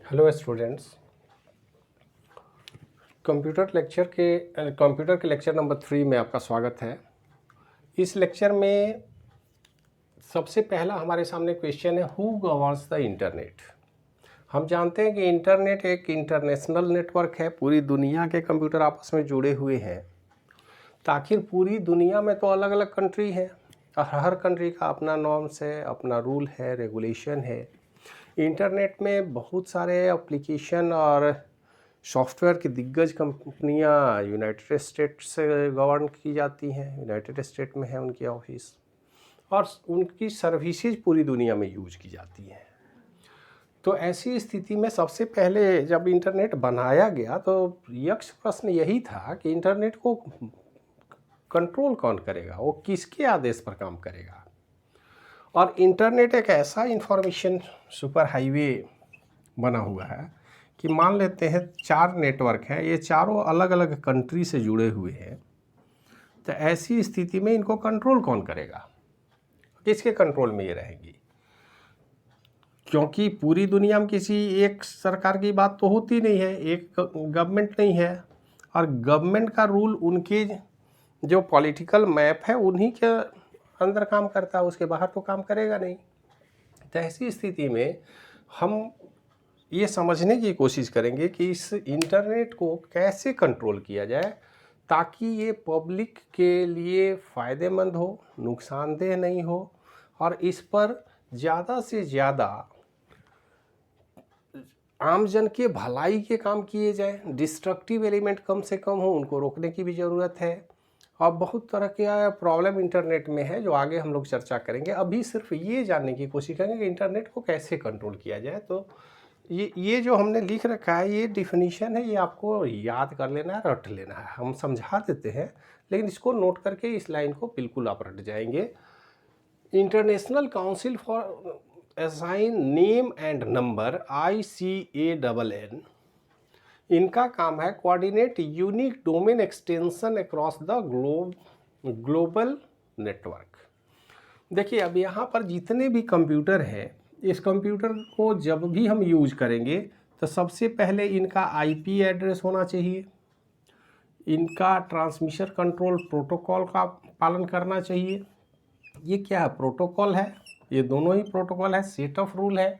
Hello students. Computer के lecture number 3 में आपका स्वागत है। इस लेक्चर में सबसे पहला हमारे सामने क्वेश्चन है, हु गवर्न्स द इंटरनेट। हम जानते हैं कि इंटरनेट एक इंटरनेशनल नेटवर्क है, पूरी दुनिया के कंप्यूटर आपस में जुड़े हुए हैं। तो आखिर पूरी दुनिया में तो अलग अलग कंट्री है और हर कंट्री का अपना नॉर्म्स है, अपना रूल है, रेगुलेशन है। इंटरनेट में बहुत सारे एप्लीकेशन और सॉफ्टवेयर की दिग्गज कंपनियां यूनाइटेड स्टेट से गवर्न की जाती हैं, यूनाइटेड स्टेट में है उनकी ऑफिस, और उनकी सर्विसेज पूरी दुनिया में यूज की जाती हैं। तो ऐसी स्थिति में सबसे पहले जब इंटरनेट बनाया गया तो यक्ष प्रश्न यही था कि इंटरनेट को कंट्रोल कौन करेगा, वो किसके आदेश पर काम करेगा। और इंटरनेट एक ऐसा इंफॉर्मेशन सुपर हाईवे बना हुआ है कि मान लेते हैं 4 नेटवर्क हैं, ये चारों अलग अलग कंट्री से जुड़े हुए हैं। तो ऐसी स्थिति में इनको कंट्रोल कौन करेगा, किसके कंट्रोल में ये रहेंगी? क्योंकि पूरी दुनिया में किसी एक सरकार की बात तो होती नहीं है, एक गवर्नमेंट नहीं है, और गवर्नमेंट का रूल उनके जो पॉलिटिकल मैप है उन्हीं के अंदर काम करता है, उसके बाहर तो काम करेगा नहीं। तो ऐसी स्थिति में हम ये समझने की कोशिश करेंगे कि इस इंटरनेट को कैसे कंट्रोल किया जाए ताकि ये पब्लिक के लिए फ़ायदेमंद हो, नुकसानदेह नहीं हो, और इस पर ज़्यादा से ज़्यादा आमजन के भलाई के काम किए जाए। डिस्ट्रक्टिव एलिमेंट कम से कम हो, उनको रोकने की भी ज़रूरत है। और बहुत तरह के प्रॉब्लम इंटरनेट में है जो आगे हम लोग चर्चा करेंगे। अभी सिर्फ ये जानने की कोशिश करेंगे कि इंटरनेट को कैसे कंट्रोल किया जाए। तो ये जो हमने लिख रखा है, ये डिफिनीशन है, ये आपको याद कर लेना है, रट लेना है। हम समझा देते हैं, लेकिन इसको नोट करके इस लाइन को बिल्कुल आप रट जाएंगे। International council for assign name and number, ICANN, इनका काम है coordinate unique domain extension across the global network. देखिए, अब यहाँ पर जितने भी कंप्यूटर हैं, इस कंप्यूटर को जब भी हम यूज करेंगे तो सबसे पहले इनका IP एड्रेस होना चाहिए, इनका ट्रांसमिशन कंट्रोल प्रोटोकॉल का पालन करना चाहिए। ये क्या है? प्रोटोकॉल है, ये दोनों ही प्रोटोकॉल है, सेट ऑफ रूल है।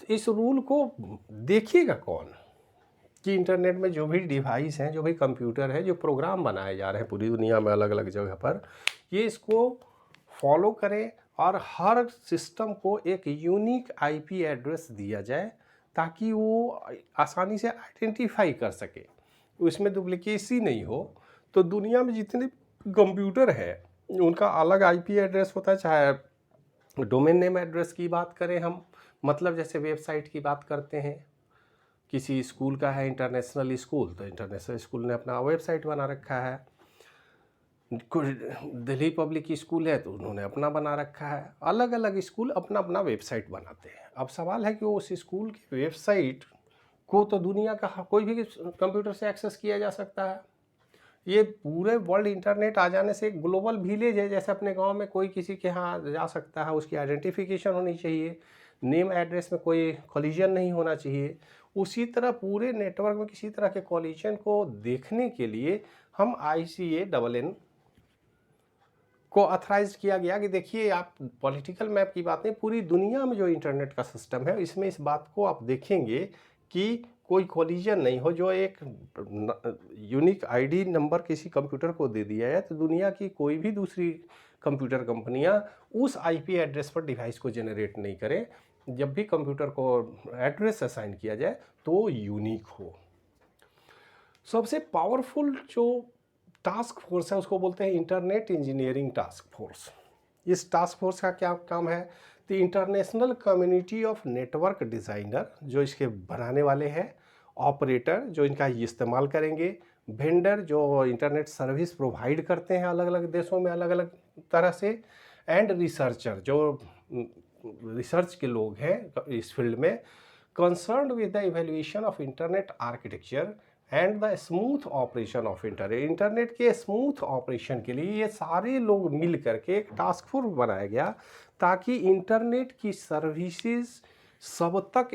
तो इस रूल को देखिएगा कौन कि इंटरनेट में जो भी डिवाइस हैं, जो भी कंप्यूटर है, जो प्रोग्राम बनाए जा रहे हैं पूरी दुनिया में अलग अलग जगह पर, ये इसको फॉलो करें और हर सिस्टम को एक यूनिक IP एड्रेस दिया जाए ताकि वो आसानी से आइडेंटिफाई कर सके, उसमें डुप्लीकेसी नहीं हो। तो दुनिया में जितने कंप्यूटर है उनका अलग IP एड्रेस होता है, चाहे डोमेन नेम एड्रेस की बात करें हम, मतलब जैसे वेबसाइट की बात करते हैं। किसी स्कूल का है इंटरनेशनल स्कूल, तो इंटरनेशनल स्कूल ने अपना वेबसाइट बना रखा है। दिल्ली पब्लिक स्कूल है तो उन्होंने अपना बना रखा है। अलग अलग स्कूल अपना अपना वेबसाइट बनाते हैं। अब सवाल है कि वो उस स्कूल की वेबसाइट को तो दुनिया का कोई भी कंप्यूटर से एक्सेस किया जा सकता है। ये पूरे वर्ल्ड इंटरनेट आ जाने से एक ग्लोबल विलेज है, जैसे अपने गांव में कोई किसी के यहाँ जा सकता है, उसकी आइडेंटिफिकेशन होनी चाहिए, नेम एड्रेस में कोई कॉलिजन नहीं होना चाहिए। उसी तरह पूरे नेटवर्क में किसी तरह के कॉलिजन को देखने के लिए हम ICANN को ऑथराइज किया गया कि देखिए, आप पॉलिटिकल मैप की बात नहीं, पूरी दुनिया में जो इंटरनेट का सिस्टम है इसमें इस बात को आप देखेंगे कि कोई कोलिजन नहीं हो। जो एक यूनिक ID नंबर किसी कंप्यूटर को दे दिया है तो दुनिया की कोई भी दूसरी कंप्यूटर कंपनियां उस IP एड्रेस पर डिवाइस को जनरेट नहीं करें। जब भी कंप्यूटर को एड्रेस असाइन किया जाए तो यूनिक हो। सबसे पावरफुल जो टास्क फोर्स है उसको बोलते हैं इंटरनेट इंजीनियरिंग टास्क फोर्स। इस टास्क फोर्स का क्या काम है? तो international community of network designer जो इसके बनाने वाले हैं, ऑपरेटर जो इनका इस्तेमाल करेंगे, वेंडर जो इंटरनेट सर्विस प्रोवाइड करते हैं अलग अलग देशों में अलग अलग तरह से, एंड रिसर्चर जो रिसर्च के लोग हैं इस फील्ड में, concerned with the evaluation of internet architecture and the smooth operation of internet. Internet के स्मूथ ऑपरेशन के लिए ये सारे लोग मिल करके एक टास्क फोर्स बनाया गया ताकि इंटरनेट की सर्विसेज सब तक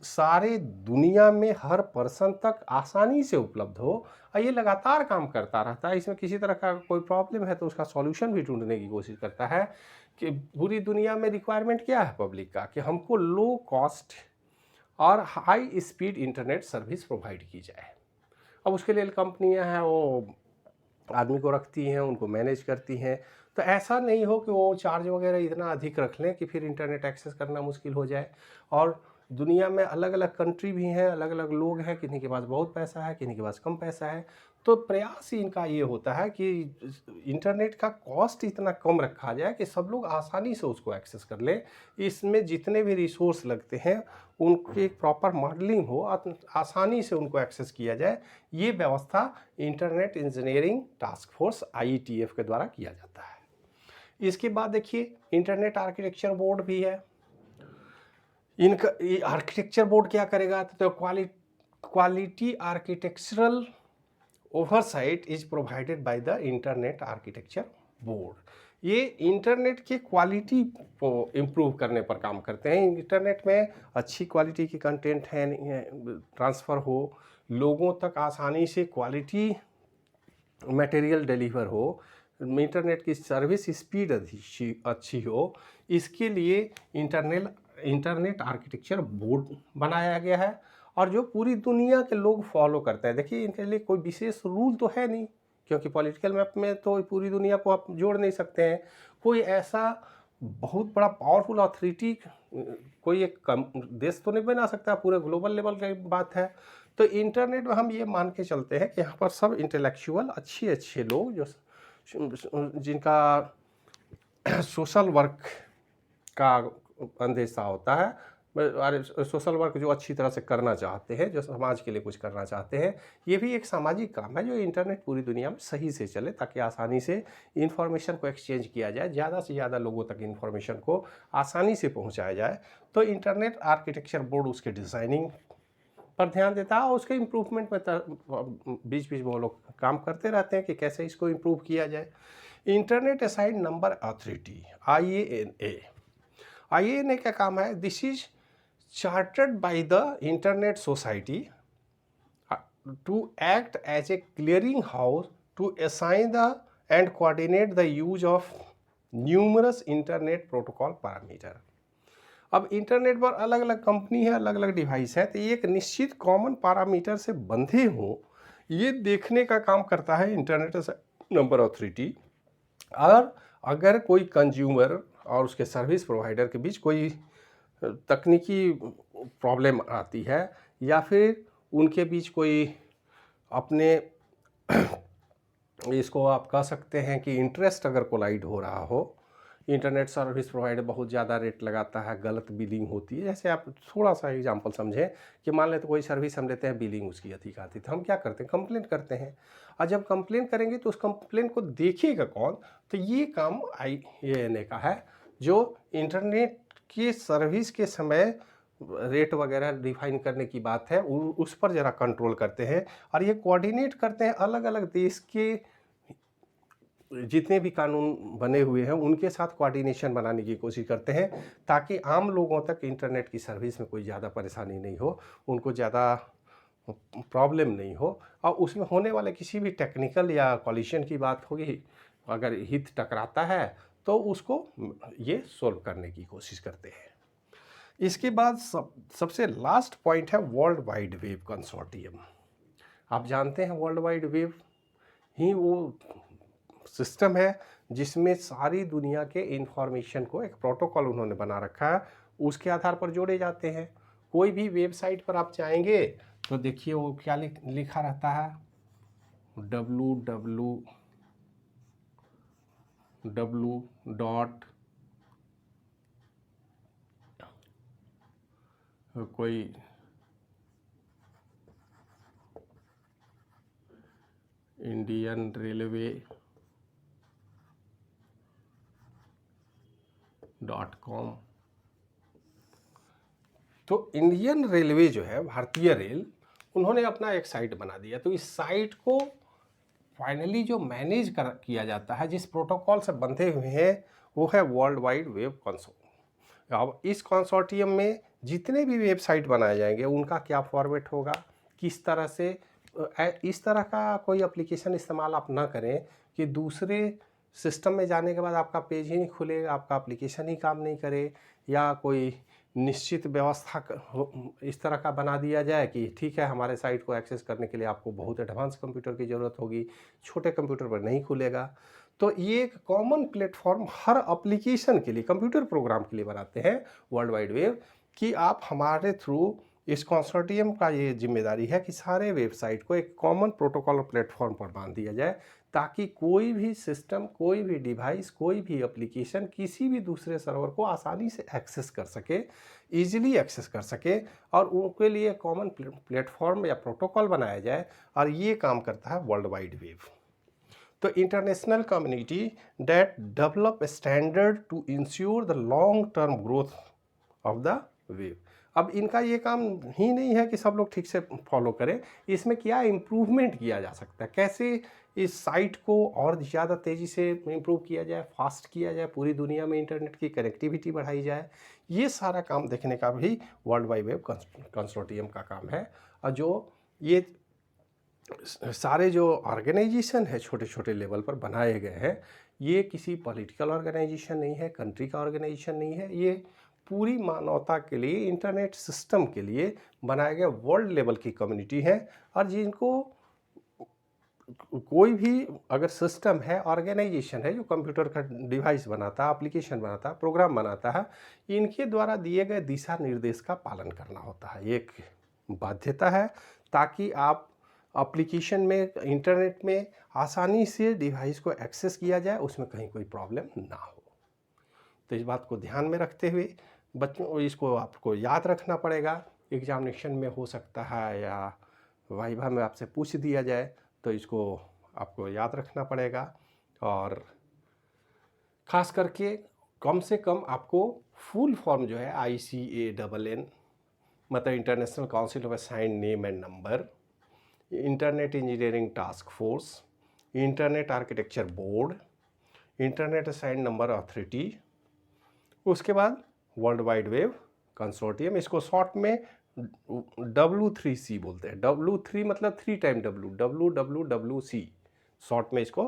सारे दुनिया में हर पर्सन तक आसानी से उपलब्ध हो और ये लगातार काम करता रहता है। इसमें किसी तरह का कोई प्रॉब्लम है तो उसका सॉल्यूशन भी ढूंढने की कोशिश करता है कि पूरी दुनिया में रिक्वायरमेंट क्या है पब्लिक का, कि हमको लो कॉस्ट और high speed internet service provide की जाए। अब उसके लिए कंपनियां हैं वो आदमी को रखती हैं, उनको मैनेज करती हैं, तो ऐसा नहीं हो कि वो चार्ज वगैरह इतना अधिक रख लें कि फिर इंटरनेट एक्सेस करना मुश्किल हो जाए। और दुनिया में अलग अलग कंट्री भी हैं, अलग अलग लोग हैं, किन्हीं के पास बहुत पैसा है, किन्हीं के पास कम पैसा है, तो प्रयास ही इनका ये होता है कि इंटरनेट का कॉस्ट इतना कम रखा जाए कि सब लोग आसानी से उसको एक्सेस कर लें। इसमें जितने भी रिसोर्स लगते हैं उनकी प्रॉपर मॉडलिंग हो, आसानी से उनको एक्सेस किया जाए। ये व्यवस्था internet engineering task force IETF के द्वारा किया जाता है। इसके बाद देखिए इंटरनेट आर्किटेक्चर बोर्ड भी है। इनका ये आर्किटेक्चर बोर्ड क्या करेगा, तो quality architectural oversight is provided by the internet architecture board. ये इंटरनेट की क्वालिटी को इम्प्रूव करने पर काम करते हैं। इंटरनेट में अच्छी क्वालिटी की कंटेंट है ट्रांसफ़र हो, लोगों तक आसानी से क्वालिटी मटेरियल डिलीवर हो, इंटरनेट की सर्विस स्पीड अच्छी हो, इसके लिए इंटरनेट आर्किटेक्चर बोर्ड बनाया गया है और जो पूरी दुनिया के लोग फॉलो करते हैं। देखिए इनके लिए कोई विशेष रूल तो है नहीं, क्योंकि पॉलिटिकल मैप में तो पूरी दुनिया को आप जोड़ नहीं सकते हैं। कोई ऐसा बहुत बड़ा पावरफुल अथॉरिटी कोई एक देश तो नहीं बना सकता, पूरे ग्लोबल लेवल की बात है। तो इंटरनेट में हम ये मान के चलते हैं कि यहाँ पर सब इंटेलेक्चुअल अच्छे लोग जो जिनका सोशल वर्क का अंदेशा होता है, सोशल वर्क जो अच्छी तरह से करना चाहते हैं, जो समाज के लिए कुछ करना चाहते हैं, ये भी एक सामाजिक काम है जो इंटरनेट पूरी दुनिया में सही से चले ताकि आसानी से इन्फॉर्मेशन को एक्सचेंज किया जाए, ज़्यादा से ज़्यादा लोगों तक इन्फॉर्मेशन को आसानी से पहुंचाया जाए। तो इंटरनेट आर्किटेक्चर बोर्ड उसके डिज़ाइनिंग पर ध्यान देता है और उसके इम्प्रूवमेंट में बीच बीच में वो लोग काम करते रहते हैं कि कैसे इसको इम्प्रूव किया जाए। Internet assigned number authority IANA का काम है, this is chartered by the internet society to act as a clearing house to assign the and coordinate the use of numerous internet protocol parameter. अब internet पर अलग अलग company है, अलग अलग डिवाइस है, तो ये एक निश्चित कॉमन पैरामीटर से बंधे हों, ये देखने का काम करता है इंटरनेट नंबर अथॉरिटी। और अगर कोई कंज्यूमर और उसके सर्विस प्रोवाइडर के बीच कोई तकनीकी प्रॉब्लम आती है या फिर उनके बीच कोई अपने इसको आप कह सकते हैं कि इंटरेस्ट अगर कोलाइड हो रहा हो, इंटरनेट सर्विस प्रोवाइडर बहुत ज़्यादा रेट लगाता है, गलत बिलिंग होती है। जैसे आप थोड़ा सा एग्जांपल समझें कि मान लें तो कोई सर्विस हम लेते हैं, बिलिंग उसकी अधिक आती है, तो हम क्या करते हैं, कंप्लेंट करते हैं। और जब कंप्लेन करेंगे तो उस कंप्लेन को देखेगा कौन, तो ये काम IANA का है, जो इंटरनेट की सर्विस के समय रेट वगैरह डिफाइन करने की बात है, उस पर ज़रा कंट्रोल करते हैं। और ये कोऑर्डिनेट करते हैं अलग अलग देश के जितने भी कानून बने हुए हैं उनके साथ कोऑर्डिनेशन बनाने की कोशिश करते हैं ताकि आम लोगों तक इंटरनेट की सर्विस में कोई ज़्यादा परेशानी नहीं हो, उनको ज़्यादा प्रॉब्लम नहीं हो। और उसमें होने वाले किसी भी टेक्निकल या कॉलिशन की बात होगी, अगर हित टकराता है तो उसको ये सोल्व करने की कोशिश करते हैं। इसके बाद सबसे लास्ट पॉइंट है वर्ल्ड वाइड वेब कंसोर्टियम। आप जानते हैं वर्ल्ड वाइड वेब ही वो सिस्टम है जिसमें सारी दुनिया के इंफॉर्मेशन को एक प्रोटोकॉल उन्होंने बना रखा है, उसके आधार पर जोड़े जाते हैं। कोई भी वेबसाइट पर आप जाएंगे तो देखिए वो क्या लिखा रहता है, www कोई इंडियन रेलवे .com। तो इंडियन रेलवे जो है, भारतीय रेल, उन्होंने अपना एक साइट बना दिया। तो इस साइट को फाइनली जो मैनेज किया जाता है, जिस प्रोटोकॉल से बंधे हुए हैं, वो है वर्ल्ड वाइड वेब कंसोर्टियम। अब इस कंसोर्टियम में जितने भी वेबसाइट बनाए जाएंगे उनका क्या फॉर्मेट होगा, किस तरह से इस तरह का कोई एप्लीकेशन इस्तेमाल आप ना करें कि दूसरे सिस्टम में जाने के बाद आपका पेज ही नहीं खुलेगा, आपका एप्लीकेशन ही काम नहीं करे, या कोई निश्चित व्यवस्था इस तरह का बना दिया जाए कि ठीक है हमारे साइट को एक्सेस करने के लिए आपको बहुत एडवांस कंप्यूटर की ज़रूरत होगी, छोटे कंप्यूटर पर नहीं खुलेगा। तो ये एक कॉमन प्लेटफॉर्म हर एप्लीकेशन के लिए, कंप्यूटर प्रोग्राम के लिए बनाते हैं वर्ल्ड वाइड वेब, कि आप हमारे थ्रू, इस कंसोर्टियम का ये जिम्मेदारी है कि सारे वेबसाइट को एक कॉमन प्रोटोकॉल और प्लेटफॉर्म पर बांध दिया जाए, ताकि कोई भी सिस्टम, कोई भी डिवाइस, कोई भी एप्लीकेशन किसी भी दूसरे सर्वर को आसानी से एक्सेस कर सके, ईजिली एक्सेस कर सके, और उनके लिए कॉमन प्लेटफॉर्म या प्रोटोकॉल बनाया जाए। और ये काम करता है वर्ल्ड वाइड वेब। तो international community that develop standard to ensure the long term growth of the web. अब इनका ये काम ही नहीं है कि सब लोग ठीक से फॉलो करें, इसमें क्या इम्प्रूवमेंट किया जा सकता है, कैसे इस साइट को और ज़्यादा तेज़ी से इम्प्रूव किया जाए, फास्ट किया जाए, पूरी दुनिया में इंटरनेट की कनेक्टिविटी बढ़ाई जाए, ये सारा काम देखने का भी वर्ल्ड वाइड वेब कंसोर्टियम का काम है। और जो ये सारे जो ऑर्गेनाइजेशन है छोटे छोटे लेवल पर बनाए गए हैं, ये किसी पॉलिटिकल ऑर्गेनाइजेशन नहीं है, कंट्री का ऑर्गेनाइजेशन नहीं है, ये पूरी मानवता के लिए, इंटरनेट सिस्टम के लिए बनाए गए वर्ल्ड लेवल की कम्युनिटी है। और जिनको कोई भी अगर सिस्टम है, ऑर्गेनाइजेशन है जो कंप्यूटर का डिवाइस बनाता है, एप्लीकेशन बनाता है, प्रोग्राम बनाता है, इनके द्वारा दिए गए दिशा निर्देश का पालन करना होता है, ये एक बाध्यता है, ताकि आप एप्लीकेशन में, इंटरनेट में आसानी से डिवाइस को एक्सेस किया जाए, उसमें कहीं कोई प्रॉब्लम ना हो। तो इस बात को ध्यान में रखते हुए बच्चों, इसको आपको याद रखना पड़ेगा। एग्जामिनेशन में हो सकता है या वाइवा में आपसे पूछ दिया जाए, तो इसको आपको याद रखना पड़ेगा। और ख़ास करके कम से कम आपको फुल फॉर्म जो है ICANN, मतलब international council of assigned name and number, internet engineering task force, internet architecture board, internet assigned number authority, उसके बाद वर्ल्ड वाइड वेब कंसोर्टियम, इसको शॉर्ट में W3C बोलते हैं। W3 मतलब 3 टाइम WWWC, शॉर्ट में इसको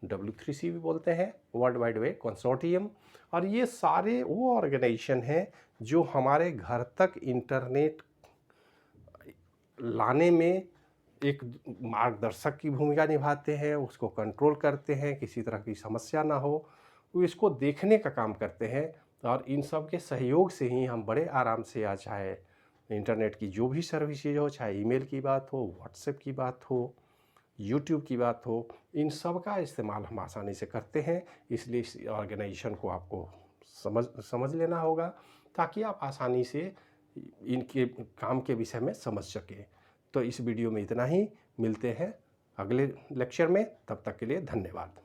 W3C भी बोलते हैं, वर्ल्ड वाइड वेब कंसोर्टियम। और ये सारे वो ऑर्गेनाइजेशन हैं जो हमारे घर तक इंटरनेट लाने में एक मार्गदर्शक की भूमिका निभाते हैं, उसको कंट्रोल करते हैं, किसी तरह की समस्या ना हो, वो इसको देखने का काम करते हैं। और इन सब के सहयोग से ही हम बड़े आराम से, आज चाहे इंटरनेट की जो भी सर्विसेज हो, चाहे ईमेल की बात हो, व्हाट्सएप की बात हो, यूट्यूब की बात हो, इन सब का इस्तेमाल हम आसानी से करते हैं। इसलिए इस ऑर्गेनाइजेशन को आपको समझ लेना होगा, ताकि आप आसानी से इनके काम के विषय में समझ सकें। तो इस वीडियो में इतना ही, मिलते हैं अगले लेक्चर में, तब तक के लिए धन्यवाद।